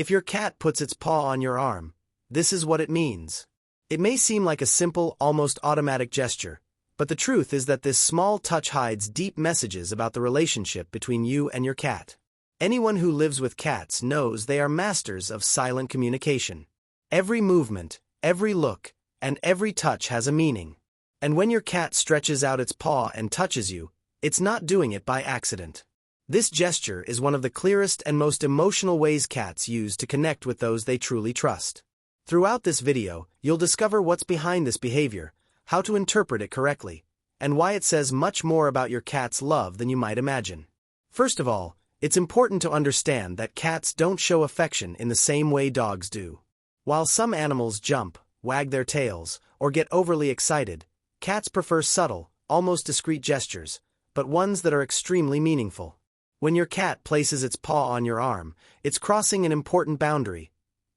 If your cat puts its paw on your arm, this is what it means. It may seem like a simple, almost automatic gesture, but the truth is that this small touch hides deep messages about the relationship between you and your cat. Anyone who lives with cats knows they are masters of silent communication. Every movement, every look, and every touch has a meaning. And when your cat stretches out its paw and touches you, it's not doing it by accident. This gesture is one of the clearest and most emotional ways cats use to connect with those they truly trust. Throughout this video, you'll discover what's behind this behavior, how to interpret it correctly, and why it says much more about your cat's love than you might imagine. First of all, it's important to understand that cats don't show affection in the same way dogs do. While some animals jump, wag their tails, or get overly excited, cats prefer subtle, almost discreet gestures, but ones that are extremely meaningful. When your cat places its paw on your arm, it's crossing an important boundary: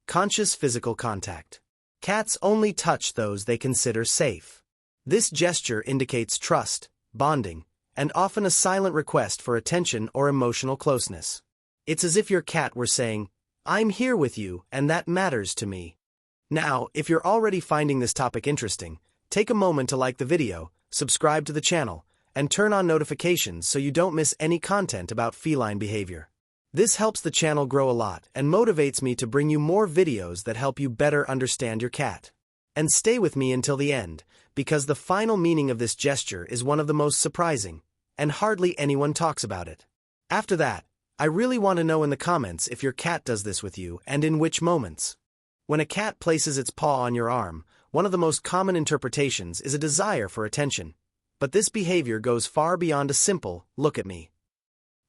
conscious physical contact. Cats only touch those they consider safe. This gesture indicates trust, bonding, and often a silent request for attention or emotional closeness. It's as if your cat were saying, "I'm here with you, and that matters to me." Now, if you're already finding this topic interesting, take a moment to like the video, subscribe to the channel, and turn on notifications so you don't miss any content about feline behavior. This helps the channel grow a lot and motivates me to bring you more videos that help you better understand your cat. And stay with me until the end, because the final meaning of this gesture is one of the most surprising, and hardly anyone talks about it. After that, I really want to know in the comments if your cat does this with you and in which moments. When a cat places its paw on your arm, one of the most common interpretations is a desire for attention. But this behavior goes far beyond a simple, "look at me."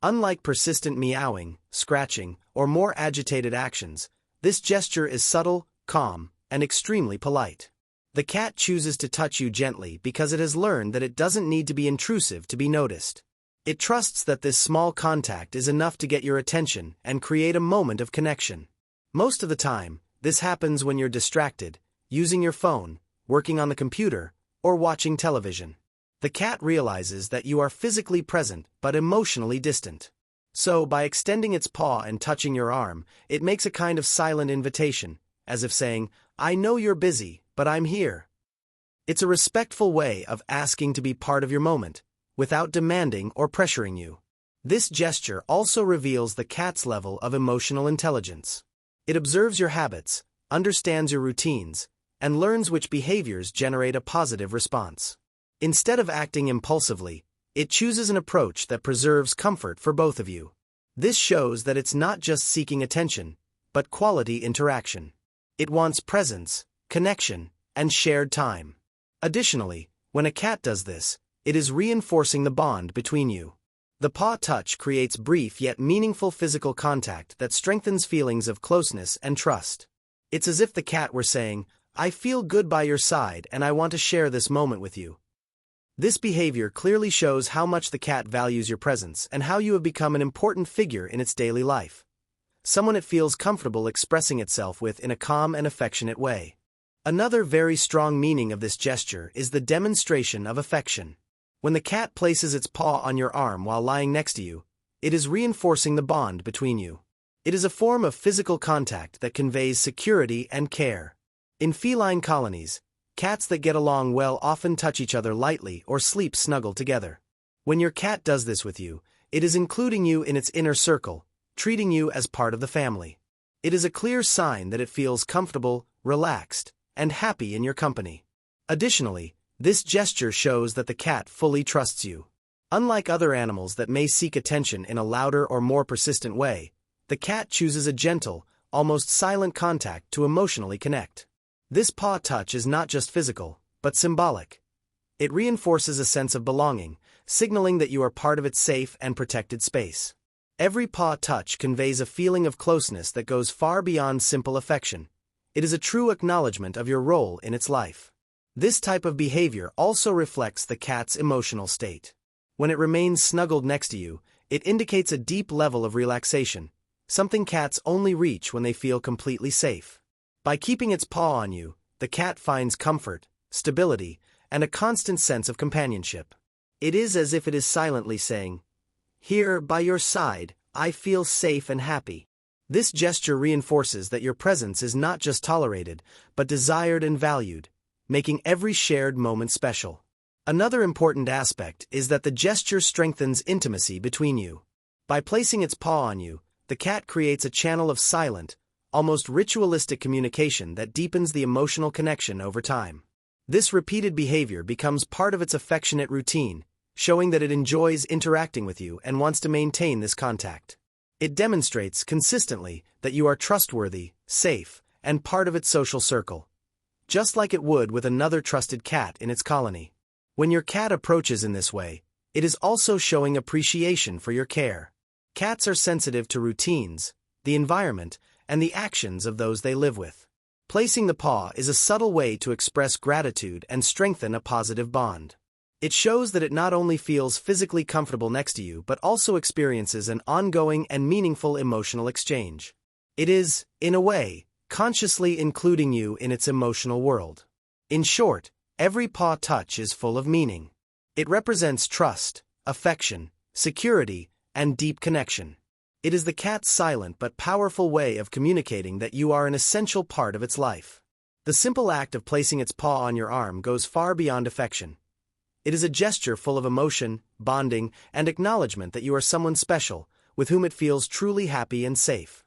Unlike persistent meowing, scratching, or more agitated actions, this gesture is subtle, calm, and extremely polite. The cat chooses to touch you gently because it has learned that it doesn't need to be intrusive to be noticed. It trusts that this small contact is enough to get your attention and create a moment of connection. Most of the time, this happens when you're distracted, using your phone, working on the computer, or watching television. The cat realizes that you are physically present but emotionally distant. So, by extending its paw and touching your arm, it makes a kind of silent invitation, as if saying, "I know you're busy, but I'm here." It's a respectful way of asking to be part of your moment, without demanding or pressuring you. This gesture also reveals the cat's level of emotional intelligence. It observes your habits, understands your routines, and learns which behaviors generate a positive response. Instead of acting impulsively, it chooses an approach that preserves comfort for both of you. This shows that it's not just seeking attention, but quality interaction. It wants presence, connection, and shared time. Additionally, when a cat does this, it is reinforcing the bond between you. The paw touch creates brief yet meaningful physical contact that strengthens feelings of closeness and trust. It's as if the cat were saying, "I feel good by your side and I want to share this moment with you." This behavior clearly shows how much the cat values your presence and how you have become an important figure in its daily life. Someone it feels comfortable expressing itself with in a calm and affectionate way. Another very strong meaning of this gesture is the demonstration of affection. When the cat places its paw on your arm while lying next to you, it is reinforcing the bond between you. It is a form of physical contact that conveys security and care. In feline colonies, cats that get along well often touch each other lightly or sleep snuggled together. When your cat does this with you, it is including you in its inner circle, treating you as part of the family. It is a clear sign that it feels comfortable, relaxed, and happy in your company. Additionally, this gesture shows that the cat fully trusts you. Unlike other animals that may seek attention in a louder or more persistent way, the cat chooses a gentle, almost silent contact to emotionally connect. This paw touch is not just physical, but symbolic. It reinforces a sense of belonging, signaling that you are part of its safe and protected space. Every paw touch conveys a feeling of closeness that goes far beyond simple affection. It is a true acknowledgement of your role in its life. This type of behavior also reflects the cat's emotional state. When it remains snuggled next to you, it indicates a deep level of relaxation, something cats only reach when they feel completely safe. By keeping its paw on you, the cat finds comfort, stability, and a constant sense of companionship. It is as if it is silently saying, "Here, by your side, I feel safe and happy." This gesture reinforces that your presence is not just tolerated, but desired and valued, making every shared moment special. Another important aspect is that the gesture strengthens intimacy between you. By placing its paw on you, the cat creates a channel of silent, almost ritualistic communication that deepens the emotional connection over time. This repeated behavior becomes part of its affectionate routine, showing that it enjoys interacting with you and wants to maintain this contact. It demonstrates consistently that you are trustworthy, safe, and part of its social circle, just like it would with another trusted cat in its colony. When your cat approaches in this way, it is also showing appreciation for your care. Cats are sensitive to routines, the environment, and the actions of those they live with. Placing the paw is a subtle way to express gratitude and strengthen a positive bond. It shows that it not only feels physically comfortable next to you but also experiences an ongoing and meaningful emotional exchange. It is, in a way, consciously including you in its emotional world. In short, every paw touch is full of meaning. It represents trust, affection, security, and deep connection. It is the cat's silent but powerful way of communicating that you are an essential part of its life. The simple act of placing its paw on your arm goes far beyond affection. It is a gesture full of emotion, bonding, and acknowledgement that you are someone special, with whom it feels truly happy and safe.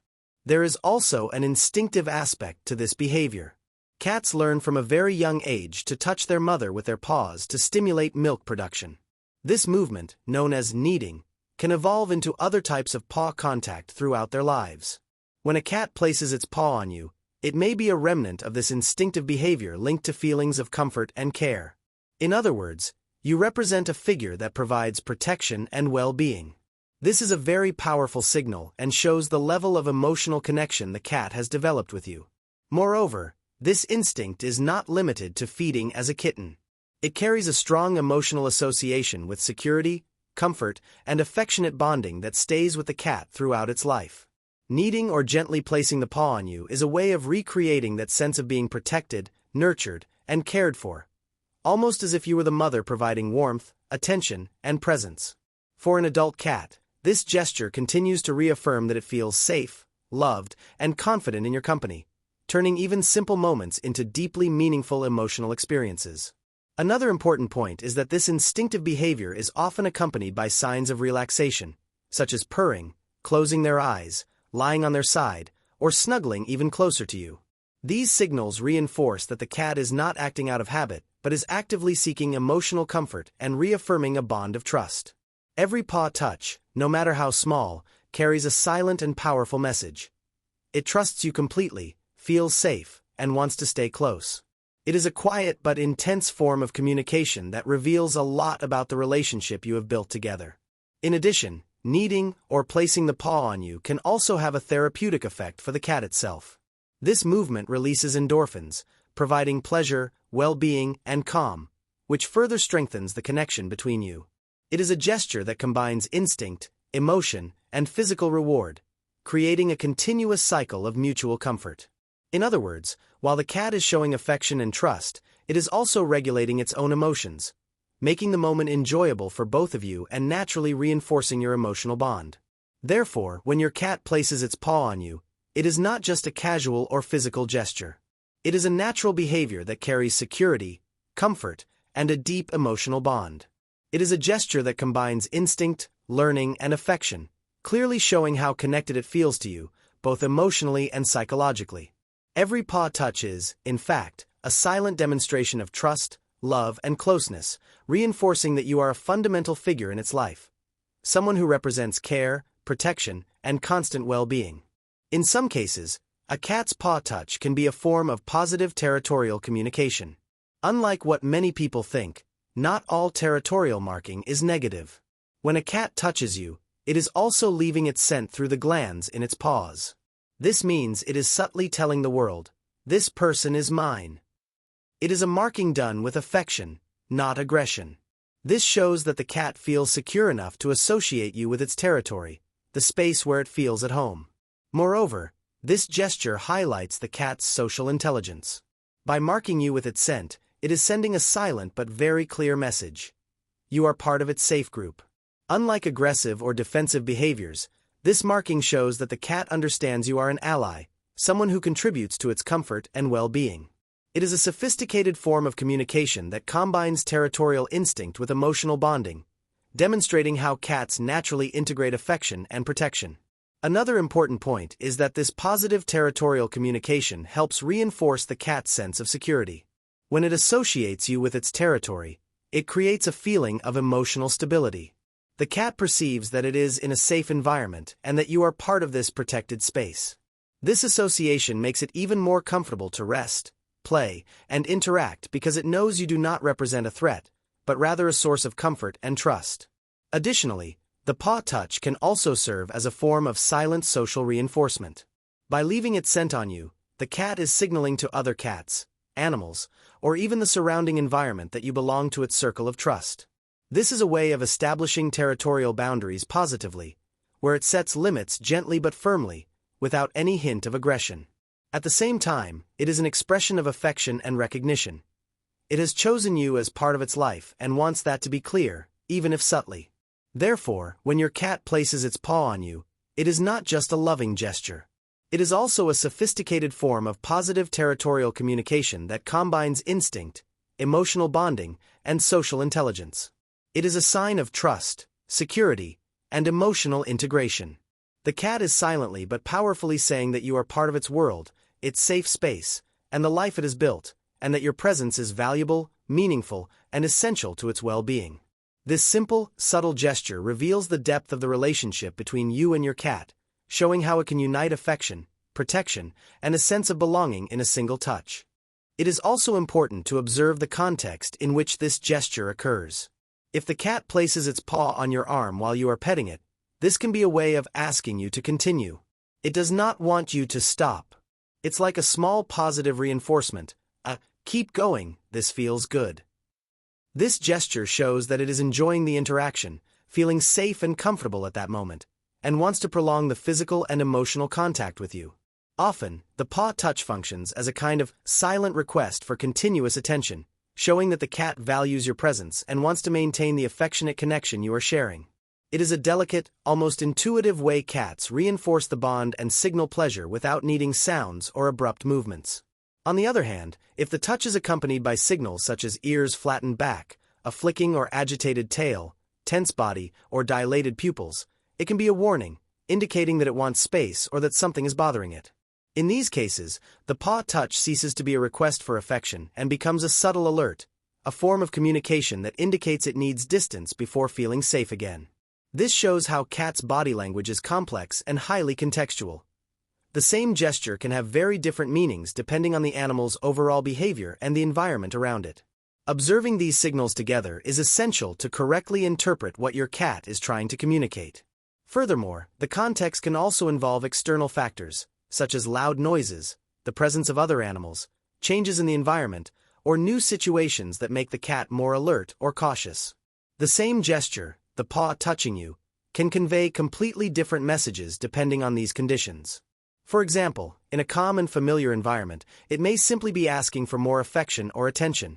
There is also an instinctive aspect to this behavior. Cats learn from a very young age to touch their mother with their paws to stimulate milk production. This movement, known as kneading, can evolve into other types of paw contact throughout their lives. When a cat places its paw on you, it may be a remnant of this instinctive behavior linked to feelings of comfort and care. In other words, you represent a figure that provides protection and well-being. This is a very powerful signal and shows the level of emotional connection the cat has developed with you. Moreover, this instinct is not limited to feeding as a kitten. It carries a strong emotional association with security, comfort, and affectionate bonding that stays with the cat throughout its life. Kneading or gently placing the paw on you is a way of recreating that sense of being protected, nurtured, and cared for, almost as if you were the mother providing warmth, attention, and presence. For an adult cat, this gesture continues to reaffirm that it feels safe, loved, and confident in your company, turning even simple moments into deeply meaningful emotional experiences. Another important point is that this instinctive behavior is often accompanied by signs of relaxation, such as purring, closing their eyes, lying on their side, or snuggling even closer to you. These signals reinforce that the cat is not acting out of habit, but is actively seeking emotional comfort and reaffirming a bond of trust. Every paw touch, no matter how small, carries a silent and powerful message. It trusts you completely, feels safe, and wants to stay close. It is a quiet but intense form of communication that reveals a lot about the relationship you have built together. In addition, kneading or placing the paw on you can also have a therapeutic effect for the cat itself. This movement releases endorphins, providing pleasure, well-being, and calm, which further strengthens the connection between you. It is a gesture that combines instinct, emotion, and physical reward, creating a continuous cycle of mutual comfort. In other words, while the cat is showing affection and trust, it is also regulating its own emotions, making the moment enjoyable for both of you and naturally reinforcing your emotional bond. Therefore, when your cat places its paw on you, it is not just a casual or physical gesture. It is a natural behavior that carries security, comfort, and a deep emotional bond. It is a gesture that combines instinct, learning, and affection, clearly showing how connected it feels to you, both emotionally and psychologically. Every paw touch is, in fact, a silent demonstration of trust, love, and closeness, reinforcing that you are a fundamental figure in its life. Someone who represents care, protection, and constant well-being. In some cases, a cat's paw touch can be a form of positive territorial communication. Unlike what many people think, not all territorial marking is negative. When a cat touches you, it is also leaving its scent through the glands in its paws. This means it is subtly telling the world, "This person is mine." It is a marking done with affection, not aggression. This shows that the cat feels secure enough to associate you with its territory, the space where it feels at home. Moreover, this gesture highlights the cat's social intelligence. By marking you with its scent, it is sending a silent but very clear message. You are part of its safe group. Unlike aggressive or defensive behaviors, This marking shows that the cat understands you are an ally, someone who contributes to its comfort and well-being. It is a sophisticated form of communication that combines territorial instinct with emotional bonding, demonstrating how cats naturally integrate affection and protection. Another important point is that this positive territorial communication helps reinforce the cat's sense of security. When it associates you with its territory, it creates a feeling of emotional stability. The cat perceives that it is in a safe environment and that you are part of this protected space. This association makes it even more comfortable to rest, play, and interact because it knows you do not represent a threat, but rather a source of comfort and trust. Additionally, the paw touch can also serve as a form of silent social reinforcement. By leaving its scent on you, the cat is signaling to other cats, animals, or even the surrounding environment that you belong to its circle of trust. This is a way of establishing territorial boundaries positively, where it sets limits gently but firmly, without any hint of aggression. At the same time, it is an expression of affection and recognition. It has chosen you as part of its life and wants that to be clear, even if subtly. Therefore, when your cat places its paw on you, it is not just a loving gesture. It is also a sophisticated form of positive territorial communication that combines instinct, emotional bonding, and social intelligence. It is a sign of trust, security, and emotional integration. The cat is silently but powerfully saying that you are part of its world, its safe space, and the life it has built, and that your presence is valuable, meaningful, and essential to its well-being. This simple, subtle gesture reveals the depth of the relationship between you and your cat, showing how it can unite affection, protection, and a sense of belonging in a single touch. It is also important to observe the context in which this gesture occurs. If the cat places its paw on your arm while you are petting it, this can be a way of asking you to continue. It does not want you to stop. It's like a small positive reinforcement, keep going, this feels good. This gesture shows that it is enjoying the interaction, feeling safe and comfortable at that moment, and wants to prolong the physical and emotional contact with you. Often, the paw touch functions as a kind of silent request for continuous attention, showing that the cat values your presence and wants to maintain the affectionate connection you are sharing. It is a delicate, almost intuitive way cats reinforce the bond and signal pleasure without needing sounds or abrupt movements. On the other hand, if the touch is accompanied by signals such as ears flattened back, a flicking or agitated tail, tense body, or dilated pupils, it can be a warning, indicating that it wants space or that something is bothering it. In these cases, the paw touch ceases to be a request for affection and becomes a subtle alert, a form of communication that indicates it needs distance before feeling safe again. This shows how cats' body language is complex and highly contextual. The same gesture can have very different meanings depending on the animal's overall behavior and the environment around it. Observing these signals together is essential to correctly interpret what your cat is trying to communicate. Furthermore, the context can also involve external factors, such as loud noises, the presence of other animals, changes in the environment, or new situations that make the cat more alert or cautious. The same gesture, the paw touching you, can convey completely different messages depending on these conditions. For example, in a calm and familiar environment, it may simply be asking for more affection or attention.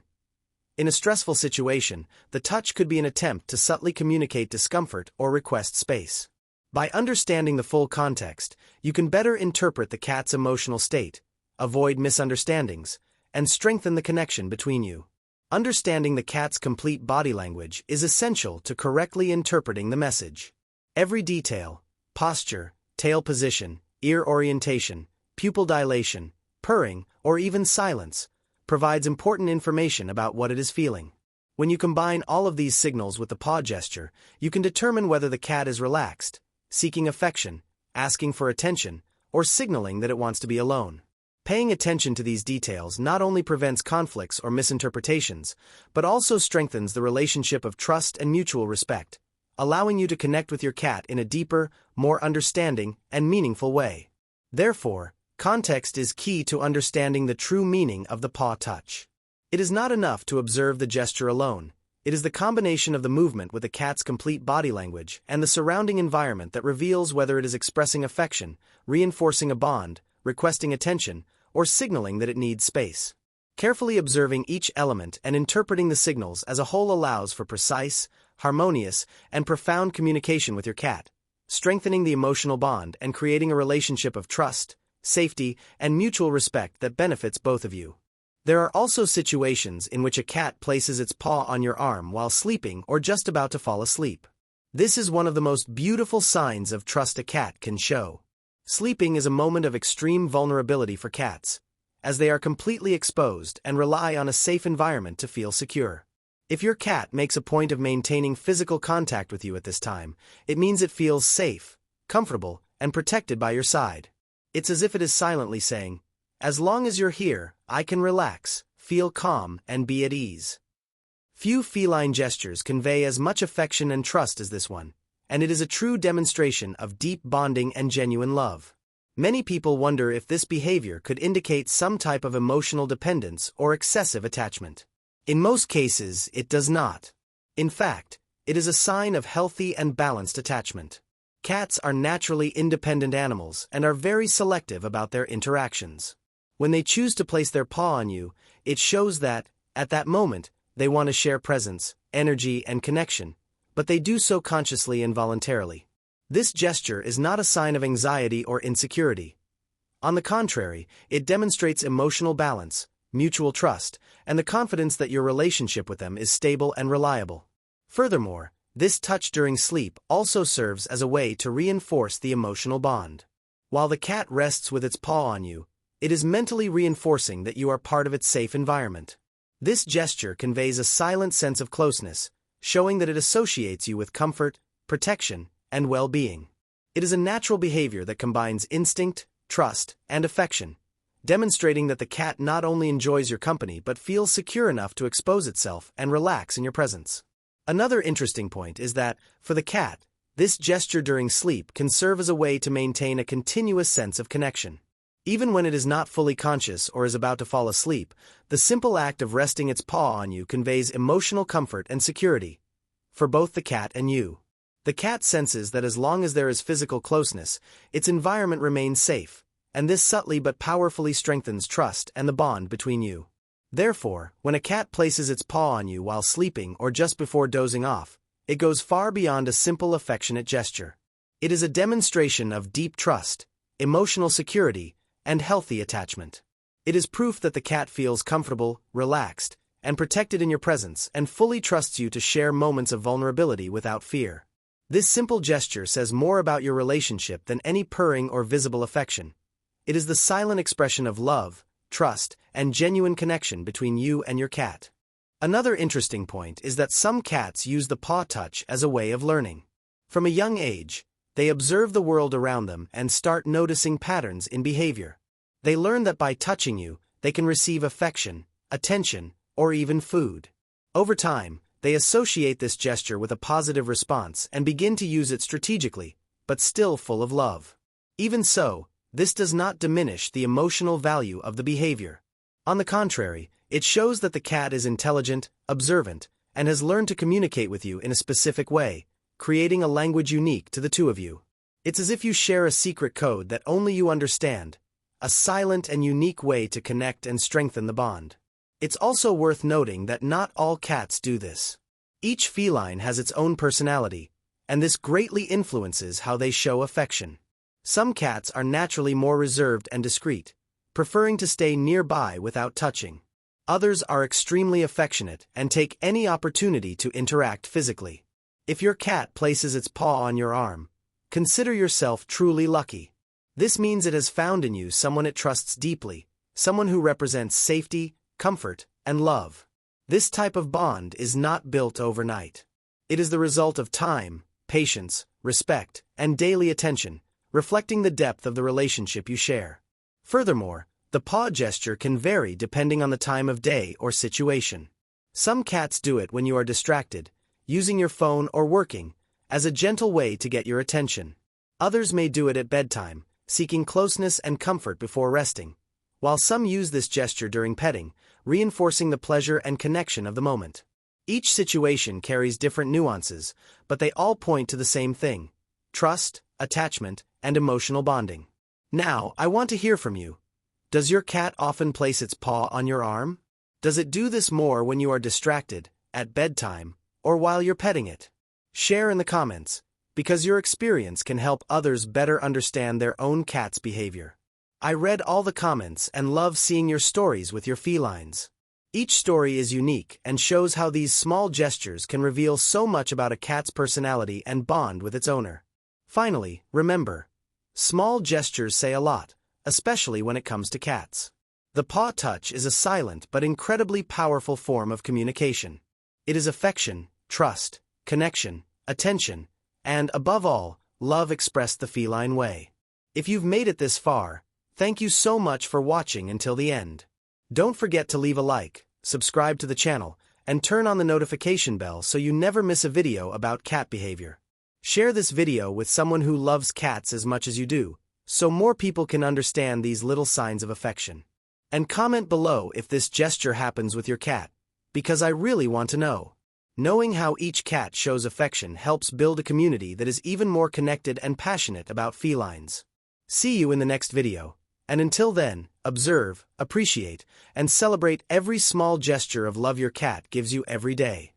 In a stressful situation, the touch could be an attempt to subtly communicate discomfort or request space. By understanding the full context, you can better interpret the cat's emotional state, avoid misunderstandings, and strengthen the connection between you. Understanding the cat's complete body language is essential to correctly interpreting the message. Every detail, posture, tail position, ear orientation, pupil dilation, purring, or even silence, provides important information about what it is feeling. When you combine all of these signals with the paw gesture, you can determine whether the cat is relaxed, seeking affection, asking for attention, or signaling that it wants to be alone. Paying attention to these details not only prevents conflicts or misinterpretations, but also strengthens the relationship of trust and mutual respect, allowing you to connect with your cat in a deeper, more understanding, and meaningful way. Therefore, context is key to understanding the true meaning of the paw touch. It is not enough to observe the gesture alone. It is the combination of the movement with the cat's complete body language and the surrounding environment that reveals whether it is expressing affection, reinforcing a bond, requesting attention, or signaling that it needs space. Carefully observing each element and interpreting the signals as a whole allows for precise, harmonious, and profound communication with your cat, strengthening the emotional bond and creating a relationship of trust, safety, and mutual respect that benefits both of you. There are also situations in which a cat places its paw on your arm while sleeping or just about to fall asleep. This is one of the most beautiful signs of trust a cat can show. Sleeping is a moment of extreme vulnerability for cats, as they are completely exposed and rely on a safe environment to feel secure. If your cat makes a point of maintaining physical contact with you at this time, it means it feels safe, comfortable, and protected by your side. It's as if it is silently saying, "As long as you're here, I can relax, feel calm, and be at ease." Few feline gestures convey as much affection and trust as this one, and it is a true demonstration of deep bonding and genuine love. Many people wonder if this behavior could indicate some type of emotional dependence or excessive attachment. In most cases, it does not. In fact, it is a sign of healthy and balanced attachment. Cats are naturally independent animals and are very selective about their interactions. When they choose to place their paw on you, it shows that, at that moment, they want to share presence, energy, and connection, but they do so consciously and voluntarily. This gesture is not a sign of anxiety or insecurity. On the contrary, it demonstrates emotional balance, mutual trust, and the confidence that your relationship with them is stable and reliable. Furthermore, this touch during sleep also serves as a way to reinforce the emotional bond. While the cat rests with its paw on you, it is mentally reinforcing that you are part of its safe environment. This gesture conveys a silent sense of closeness, showing that it associates you with comfort, protection, and well-being. It is a natural behavior that combines instinct, trust, and affection, demonstrating that the cat not only enjoys your company but feels secure enough to expose itself and relax in your presence. Another interesting point is that, for the cat, this gesture during sleep can serve as a way to maintain a continuous sense of connection. Even when it is not fully conscious or is about to fall asleep, the simple act of resting its paw on you conveys emotional comfort and security, for both the cat and you. The cat senses that as long as there is physical closeness, its environment remains safe, and this subtly but powerfully strengthens trust and the bond between you. Therefore, when a cat places its paw on you while sleeping or just before dozing off, it goes far beyond a simple affectionate gesture. It is a demonstration of deep trust, emotional security, and healthy attachment. It is proof that the cat feels comfortable, relaxed, and protected in your presence and fully trusts you to share moments of vulnerability without fear. This simple gesture says more about your relationship than any purring or visible affection. It is the silent expression of love, trust, and genuine connection between you and your cat. Another interesting point is that some cats use the paw touch as a way of learning. From a young age, they observe the world around them and start noticing patterns in behavior. They learn that by touching you, they can receive affection, attention, or even food. Over time, they associate this gesture with a positive response and begin to use it strategically, but still full of love. Even so, this does not diminish the emotional value of the behavior. On the contrary, it shows that the cat is intelligent, observant, and has learned to communicate with you in a specific way, creating a language unique to the two of you. It's as if you share a secret code that only you understand, a silent and unique way to connect and strengthen the bond. It's also worth noting that not all cats do this. Each feline has its own personality, and this greatly influences how they show affection. Some cats are naturally more reserved and discreet, preferring to stay nearby without touching. Others are extremely affectionate and take any opportunity to interact physically. If your cat places its paw on your arm, consider yourself truly lucky. This means it has found in you someone it trusts deeply, someone who represents safety, comfort, and love. This type of bond is not built overnight. It is the result of time, patience, respect, and daily attention, reflecting the depth of the relationship you share. Furthermore, the paw gesture can vary depending on the time of day or situation. Some cats do it when you are distracted, using your phone or working, as a gentle way to get your attention. Others may do it at bedtime, seeking closeness and comfort before resting, while some use this gesture during petting, reinforcing the pleasure and connection of the moment. Each situation carries different nuances, but they all point to the same thing: trust, attachment, and emotional bonding. Now, I want to hear from you. Does your cat often place its paw on your arm? Does it do this more when you are distracted, at bedtime, or while you're petting it? Share in the comments, because your experience can help others better understand their own cat's behavior. I read all the comments and love seeing your stories with your felines. Each story is unique and shows how these small gestures can reveal so much about a cat's personality and bond with its owner. Finally, remember, small gestures say a lot, especially when it comes to cats. The paw touch is a silent but incredibly powerful form of communication. It is affection, trust, connection, attention, and, above all, love expressed the feline way. If you've made it this far, thank you so much for watching until the end. Don't forget to leave a like, subscribe to the channel, and turn on the notification bell so you never miss a video about cat behavior. Share this video with someone who loves cats as much as you do, so more people can understand these little signs of affection. And comment below if this gesture happens with your cat, because I really want to know. Knowing how each cat shows affection helps build a community that is even more connected and passionate about felines. See you in the next video. And until then, observe, appreciate, and celebrate every small gesture of love your cat gives you every day.